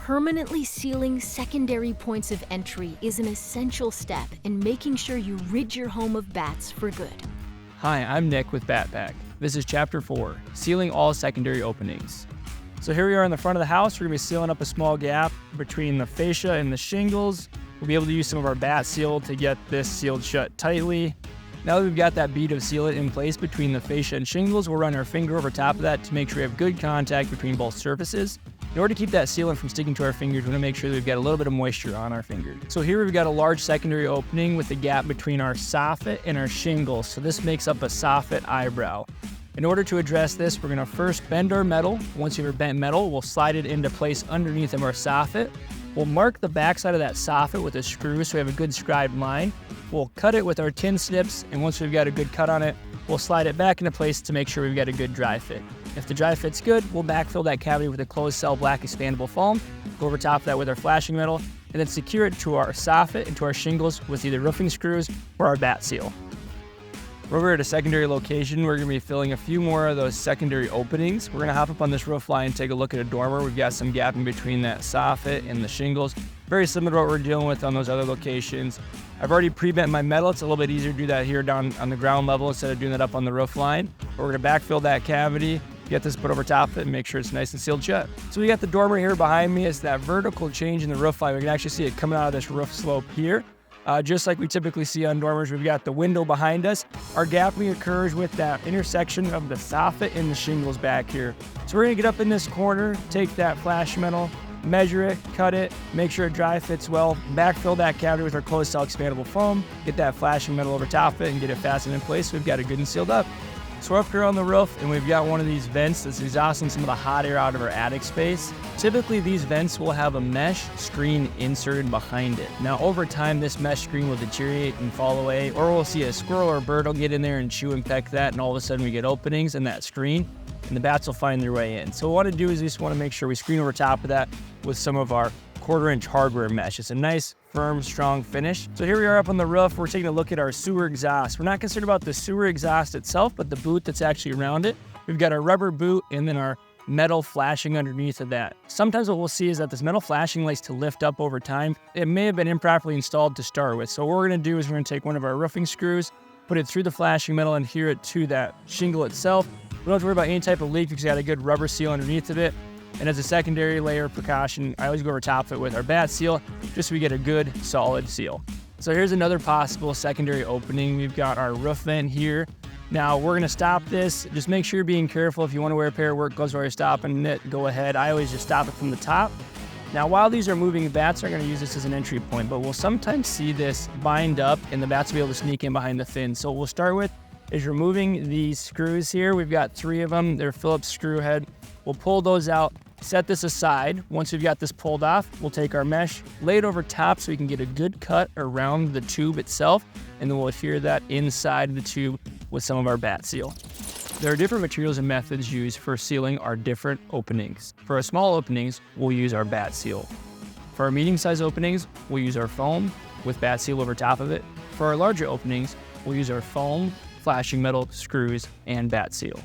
Permanently sealing secondary points of entry is an essential step in making sure you rid your home of bats for good. Hi, I'm Nick with BatPak. This is Chapter 4, Sealing All Secondary Openings. So here we are in the front of the house. We're going to be sealing up a small gap between the fascia and the shingles. We'll be able to use some of our bat seal to get this sealed shut tightly. Now that we've got that bead of sealant in place between the fascia and shingles, we'll run our finger over top of that to make sure we have good contact between both surfaces. In order to keep that sealant from sticking to our fingers, we want to make sure that we've got a little bit of moisture on our finger. So here we've got a large secondary opening with a gap between our soffit and our shingles. So this makes up a soffit eyebrow. In order to address this, we're going to first bend our metal. Once we have our bent metal, we'll slide it into place underneath of our soffit. We'll mark the backside of that soffit with a screw so we have a good scribed line. We'll cut it with our tin snips, and once we've got a good cut on it, we'll slide it back into place to make sure we've got a good dry fit. If the dry fit's good, we'll backfill that cavity with a closed cell black expandable foam, go over top of that with our flashing metal, and then secure it to our soffit and to our shingles with either roofing screws or our bat seal. We're over at a secondary location. We're going to be filling a few more of those secondary openings. We're going to hop up on this roof line and take a look at a dormer. We've got some gap in between that soffit and the shingles. Very similar to what we're dealing with on those other locations. I've already pre-bent my metal. It's a little bit easier to do that here down on the ground level instead of doing that up on the roof line. We're going to backfill that cavity, get this put over top of it, and make sure it's nice and sealed shut. So we got the dormer here behind me. It's that vertical change in the roof line. We can actually see it coming out of this roof slope here. Just like we typically see on dormers, we've got the window behind us. Our gapping occurs with that intersection of the soffit and the shingles back here. So we're gonna get up in this corner, take that flash metal, measure it, cut it, make sure it dry fits well, backfill that cavity with our closed cell expandable foam, get that flashing metal over top of it and get it fastened in place so we've got it good and sealed up. So we're up here on the roof and we've got one of these vents that's exhausting some of the hot air out of our attic space. Typically these vents will have a mesh screen inserted behind it. Now over time this mesh screen will deteriorate and fall away, or we'll see a squirrel or a bird will get in there and chew and peck that, and all of a sudden we get openings in that screen and the bats will find their way in. So what we want to do is we just want to make sure we screen over top of that with some of our 1/4-inch hardware mesh. It's a nice, firm, strong finish. So here we are up on the roof. We're taking a look at our sewer exhaust. We're not concerned about the sewer exhaust itself, but the boot that's actually around it. We've got our rubber boot and then our metal flashing underneath of that. Sometimes what we'll see is that this metal flashing likes to lift up over time. It may have been improperly installed to start with. So what we're going to do is we're going to take one of our roofing screws, put it through the flashing metal and adhere it to that shingle itself. We don't have to worry about any type of leak because we got a good rubber seal underneath of it. And as a secondary layer of precaution, I always go over top of it with our bat seal, just so we get a good, solid seal. So here's another possible secondary opening. We've got our roof vent here. Now we're gonna stop this. Just make sure you're being careful. If you wanna wear a pair of work gloves while you're stopping it, go ahead. I always just stop it from the top. Now while these are moving, bats are gonna use this as an entry point, but we'll sometimes see this bind up and the bats will be able to sneak in behind the fin. So what we'll start with is removing these screws here. We've got 3 of them. They're Phillips screw head. We'll pull those out, set this aside. Once we've got this pulled off, we'll take our mesh, lay it over top so we can get a good cut around the tube itself, and then we'll adhere that inside the tube with some of our bat seal. There are different materials and methods used for sealing our different openings. For our small openings, we'll use our bat seal. For our medium-sized openings, we'll use our foam with bat seal over top of it. For our larger openings, we'll use our foam, flashing metal, screws, and bat seal.